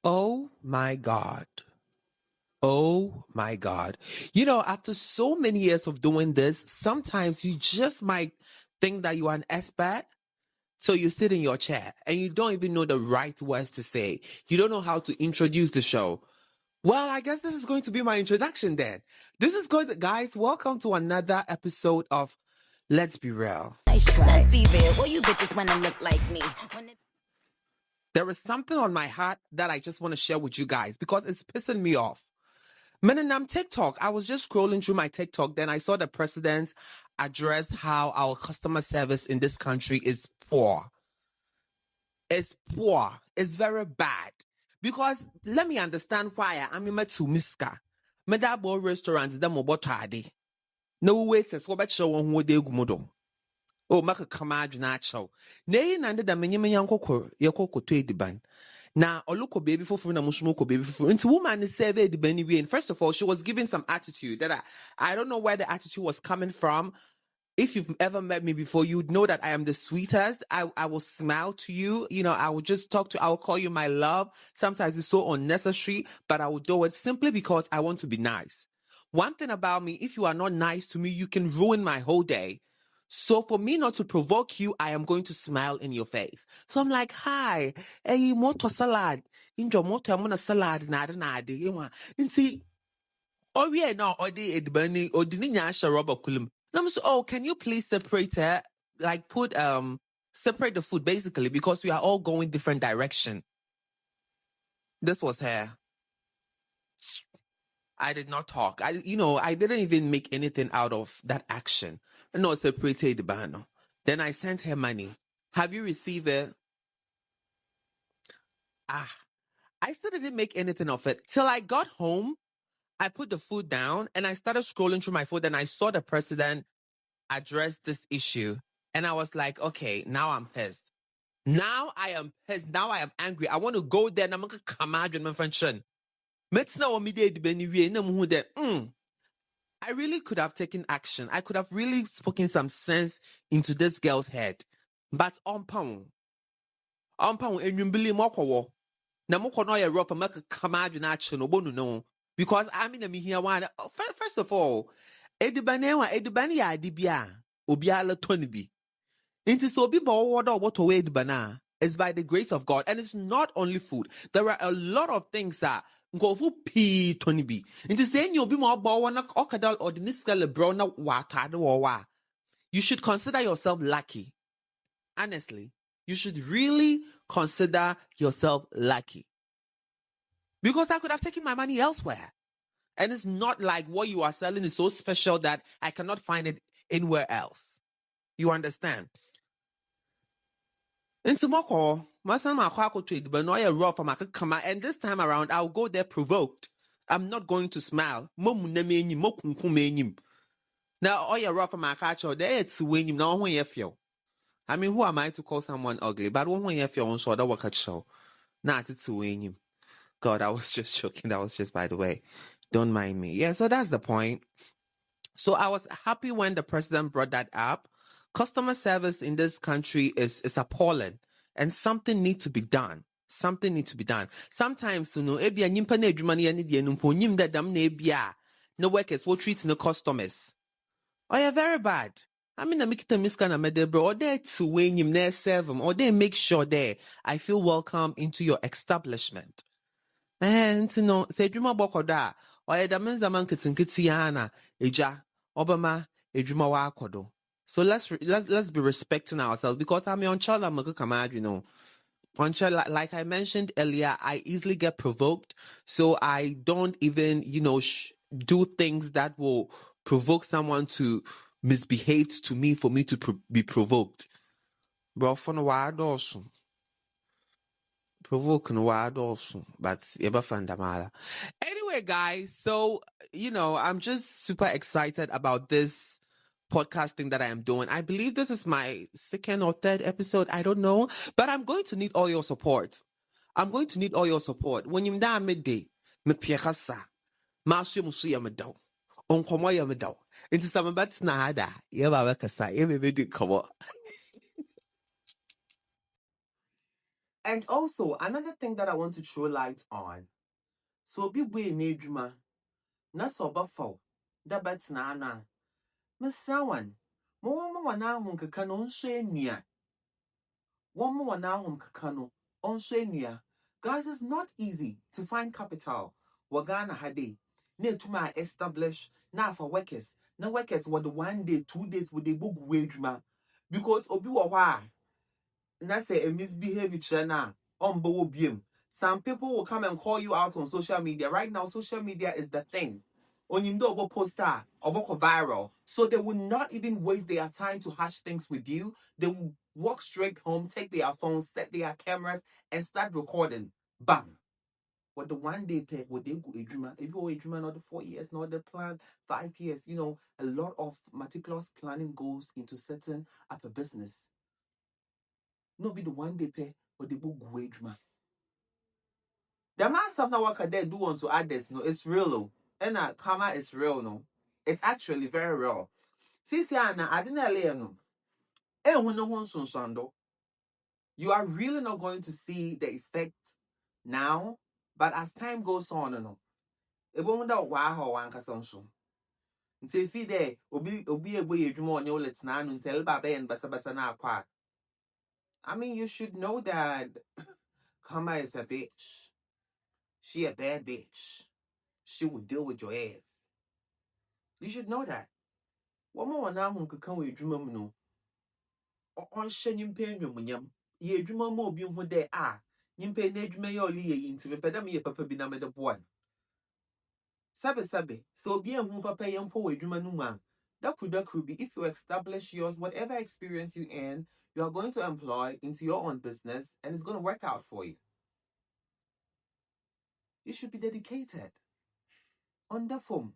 Oh my God. Oh my God. You know, after so many years of doing this, sometimes you just might think that you are an expert. So you sit in your chair and you don't even know the right words to say. You don't know how to introduce the show. Well, I guess this is going to be my introduction then. This is going to, guys, welcome to another episode of Let's Be Real. Let's be real. Well, you bitches wanna look like me. There is something on my heart that I just want to share with you guys because it's pissing me off. Menenam TikTok. I was just scrolling through my TikTok, then I saw the president address how our customer service in this country is poor. It's poor. It's very bad. Because let me understand why I'm in my to miska. Medabo restaurant the mobotade. No waiters, what about show one day gumodo? Oh, maka kamaj nacho. Nay, nande da many yanko yako to the ban. Now, Oloko baby for na mushmoko baby for. Into woman is surveyed the Benny. And first of all, she was giving some attitude that I don't know where the attitude was coming from. If you've ever met me before, you would know that I am the sweetest. I will smile to you. You know, I will just I will call you my love. Sometimes it's so unnecessary, but I will do it simply because I want to be nice. One thing about me, if you are not nice to me, you can ruin my whole day. So for me not to provoke you, I am going to smile in your face. So I'm like, hi, hey, moto salad. Injo moto amona salad nade. See, oh yeah, no, or the edbani or the ninya rubber kulum. And I'm so, oh, can you please separate it? Like separate the food basically because we are all going different direction. This was her. I did not talk. I didn't even make anything out of that action. No, separated the banner. Then I sent her money. Have you received it? I still didn't make anything of it. Till I got home, I put the food down and I started scrolling through my phone and I saw the president address this issue. And I was like, okay, now I'm pissed. Now I am pissed. Now I am angry. I want to go there and I'm going to come out with my friend. I really could have taken action. I could have really spoken some sense into this girl's head. But on enyumbili mokwo. Na mokwo no ye rough make come out with action obonu no. Because I'm in a here one. First of all, edibane ya adibia obiala toni bi. Inti so bi ba wodo what away edibana is by the grace of God, and it's not only food. There are a lot of things that go for p toni bi. Inti saying you be more ba na okadal or the niskele bro na watade wa. You should consider yourself lucky. Honestly, you should really consider yourself lucky. Because I could have taken my money elsewhere. And it's not like what you are selling is so special that I cannot find it anywhere else. You understand? And tomorrow, and this time around, I'll go there provoked. I'm not going to smile. Now, all your rough my catcher, it's when you know when you feel. I mean, who am I to call someone ugly? But when you feel on shoulder work at show, not it's when you. God, I was just joking. That was just by the way. Don't mind me. Yeah, so that's the point. So I was happy when the president brought that up. Customer service in this country is appalling, and something needs to be done. Something needs to be done. Sometimes, ebia nyimpa na adwuma no yɛ deɛ no mpo nyim da dam na ebia no workers will treat no customers. Oh yeah, very bad. I mean, I make it a miska na mede bro. Or there to win him, there serve him, or they make sure there I feel welcome into your establishment. And say adwuma bɔkɔ da ɔyɛ dam nzama nketenkete ya na eja obama adwuma wa akɔdo. So let's be respecting ourselves because I'm on child like I mentioned earlier, I easily get provoked, so I don't even do things that will provoke someone to misbehave to me for me to be provoked. Bro, for no word also. Provoking word also, but anyway, guys, so I'm just super excited about this podcast thing that I am doing. I believe this is my second or third episode. I don't know, but I'm going to need all your support. When you're down midday, me piekasa, marshi musu yamedo, onkomo yamedo. Into some bats na hada, yeba kasa, yebe do come And also, another thing that I want to throw light on. So, be we need juma. Na so bafo. Da bet na na. Misawan. Mo wana hun kakano nia. One more now home kakano on shenia. Guys, it's not easy to find capital. Wagana hade. Ne to my establish now for workers. Now workers were the 1 day, 2 days with the book wage ma. Because obi wa and I say a misbehavior na on bo biem. Some people will come and call you out on social media. Right now, social media is the thing. Onyimdo obo poster, obo go viral. So they will not even waste their time to hash things with you. They will walk straight home, take their phones, set their cameras, and start recording. Bam. What the 1 day pay, would they go ejuma? If you go ejuma not the 4 years, not the plan, 5 years. You know, a lot of meticulous planning goes into setting up a business. No be the 1 day pay, but they go ejuma. The man something what they do want to add this, no, it's real, no. And karma is real, no. It's actually very real. Sisi ana adina le no. You are really not going to see the effect now, but as time goes on, no. E bo munda wa ha wan kasonso. Nti fi de obi egbo yedwuma onye let na anu ntel baba en basa na akwa. I mean, you should know that karma is a bitch. She a bad bitch. She will deal with your ass. You should know that. One more now who could come with dream no. On shenyim pay munyam. Ye dream more be who they are. Yimpe ne dream your lee into the pedam ye papa be named of one. Sabe. So be a who papa yam po a dream numa. That could be if you establish yours, whatever experience you earn, you are going to employ into your own business and it's going to work out for you. You should be dedicated. On the phone,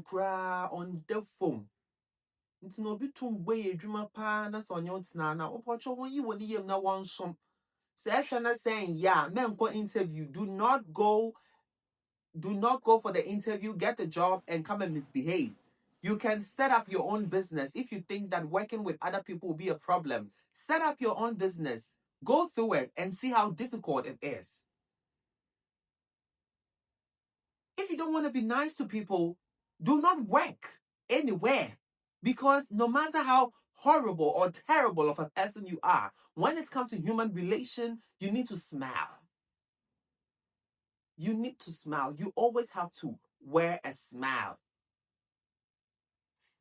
cry, on the phone. It's no bit too way a dreamer pa na so nyon na or pocho when you woni yem na one some. Session saying, yeah, men go interview. Do not go for the interview, get the job, and come and misbehave. You can set up your own business. If you think that working with other people will be a problem, set up your own business. Go through it and see how difficult it is. If you don't want to be nice to people, do not work anywhere. Because no matter how horrible or terrible of a person you are, when it comes to human relation, you need to smile. You need to smile. You always have to wear a smile.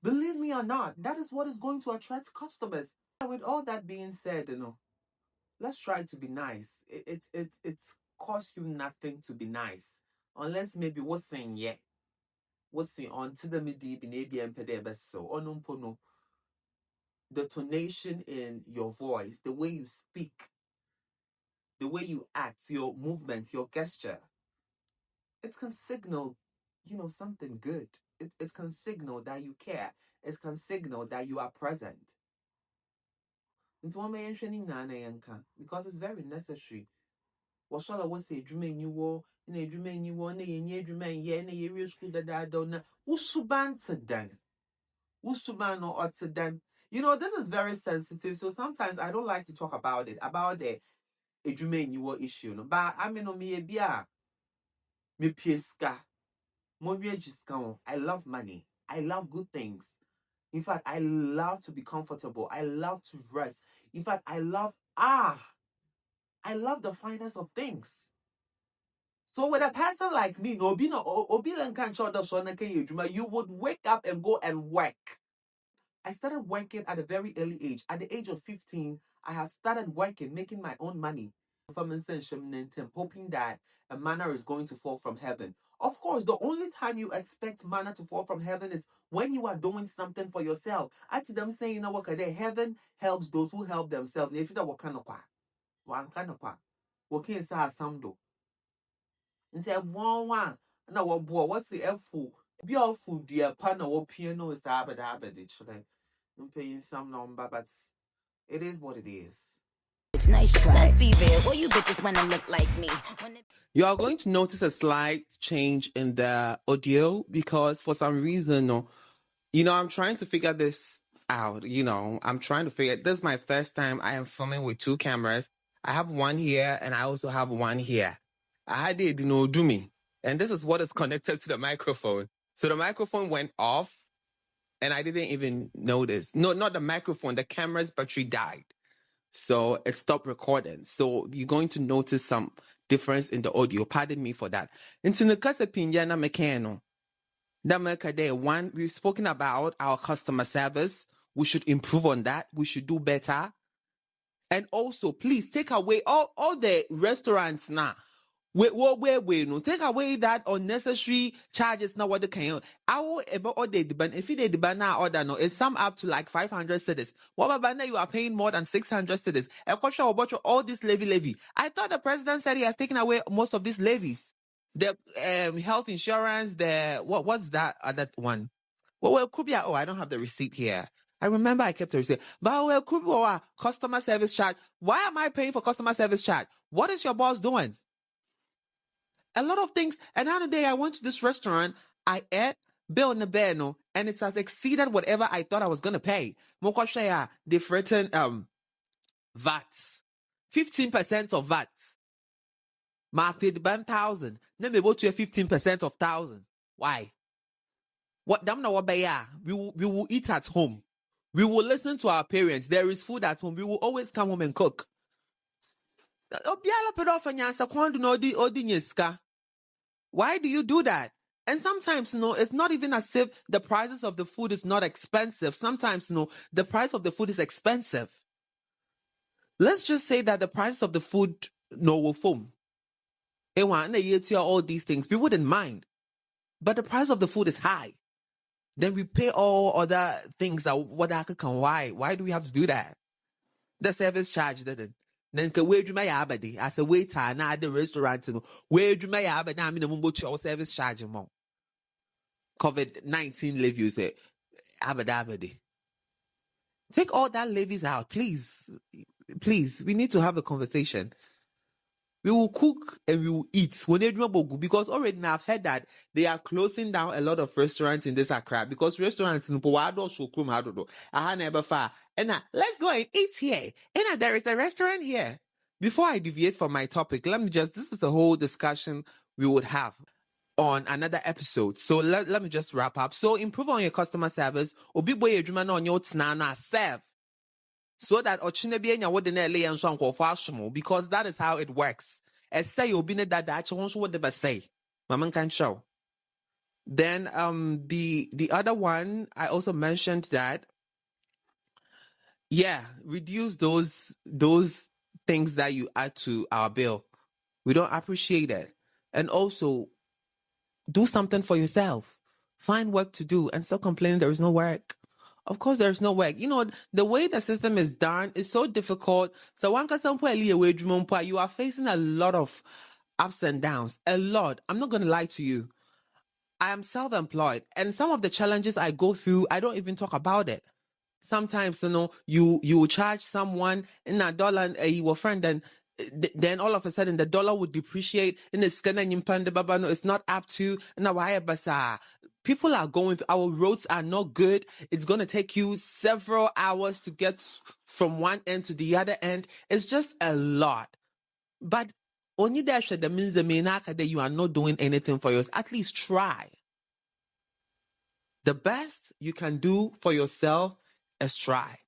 Believe me or not, that is what is going to attract customers. With all that being said, let's try to be nice. It's cost you nothing to be nice. Unless maybe what's saying yeah. What's saying on to the midi so the tonation in your voice, the way you speak, the way you act, your movements, your gesture, it can signal, something good. It can signal that you care. It can signal that you are present. It's one way because it's very necessary. What shall I was say, Drumming you war, in a Drumming you want, in a Drumming, yeah, in a real school that I don't know. Ushuban to them. Ushuban or to them. This is very sensitive, so sometimes I don't like to talk about the Drumming you war issue. But I mean, me a beer. Me pieska. I love money. I love good things. In fact, I love to be comfortable. I love to rest. In fact, I love the finest of things. So with a person like me, you would wake up and go and work. I started working at a very early age. At the age of 15, I have started working, making my own money. Hoping that a manna is going to fall from heaven. Of course, the only time you expect manna to fall from heaven is when you are doing something for yourself. I to them saying, heaven helps those who help themselves. If you working sa samdo. Nti one na wo bo what's the efu be all food dear partner wo piano is the abed children. I'm paying some number, but it is what it is. Nice try. Let's be real. Well, you bitches wanna look like me. You are going to notice a slight change in the audio because for some reason, I'm trying to figure this out. I'm trying to figure. This is my first time I am filming with two cameras. I have one here and I also have one here. I had it, do me. And this is what is connected to the microphone. So the microphone went off and I didn't even notice. No, not the microphone, the camera's battery died. So it stopped recording. So you're going to notice some difference in the audio. Pardon me for that. Into the Casapinja na mekano. One, we've spoken about our customer service. We should improve on that. We should do better. And also, please take away all the restaurants now. No, take away that unnecessary charges now. What they can our about all the ban if they ban now order no it's some up to like 500 cedis. What about now you are paying more than 600 cedis? A question about all this levy. I thought the president said he has taken away most of these levies. The health insurance, what's that other one? Well, Kubia, I don't have the receipt here. I remember I kept the receipt. But well, Kubia, customer service charge. Why am I paying for customer service charge? What is your boss doing? A lot of things. And the other day I went to this restaurant, I ate bill in the bed, no, and it has exceeded whatever I thought I was gonna pay. Mokoshaya, they've written VAT. 15% of VAT. Market ban 1,000. Then we go to a 15% of 1,000. Why? What damn what we will eat at home. We will listen to our parents. There is food at home. We will always come home and cook. Why do you do that? And sometimes, it's not even as if the prices of the food is not expensive. Sometimes, the price of the food is expensive. Let's just say that the price of the food, will foam. All these things, we wouldn't mind. But the price of the food is high. Then we pay all other things. Why do we have to do that? The service charge didn't. Then where do my abadi as a waiter now at the restaurant? Where do my abadi? I mean, I'm service charge more. COVID-19 levy, you say abadi. Take all that levies out, please. Please, we need to have a conversation. We will cook and we will eat because already now I've heard that they are closing down a lot of restaurants in this Accra because restaurants in Powado Shukrum Hadodo. I never far. And now let's go and eat here. And now there is a restaurant here. Before I deviate from my topic, this is a whole discussion we would have on another episode. So let me just wrap up. So improve on your customer service. Obi boy on your tnana serve. So that because that is how it works. Say you'll be that actually wants what they say. Maman can show. Then the other one I also mentioned that reduce those things that you add to our bill. We don't appreciate it. And also do something for yourself. Find work to do and stop complaining there is no work. Of course, there's no work. The way the system is done is so difficult. So you are facing a lot of ups and downs. A lot. I'm not going to lie to you. I am self-employed. And some of the challenges I go through, I don't even talk about it. Sometimes, you will charge someone in $1 and your friend, and then all of a sudden the dollar would depreciate and it's not up to people are going, our roads are not good. It's going to take you several hours to get from one end to the other end. It's just a lot. But only that means that you are not doing anything for yours. At least try. The best you can do for yourself is try.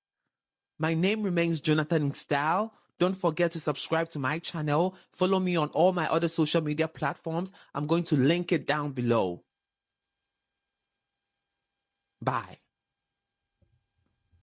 My name remains Jonathan Style. Don't forget to subscribe to my channel. Follow me on all my other social media platforms. I'm going to link it down below. Bye.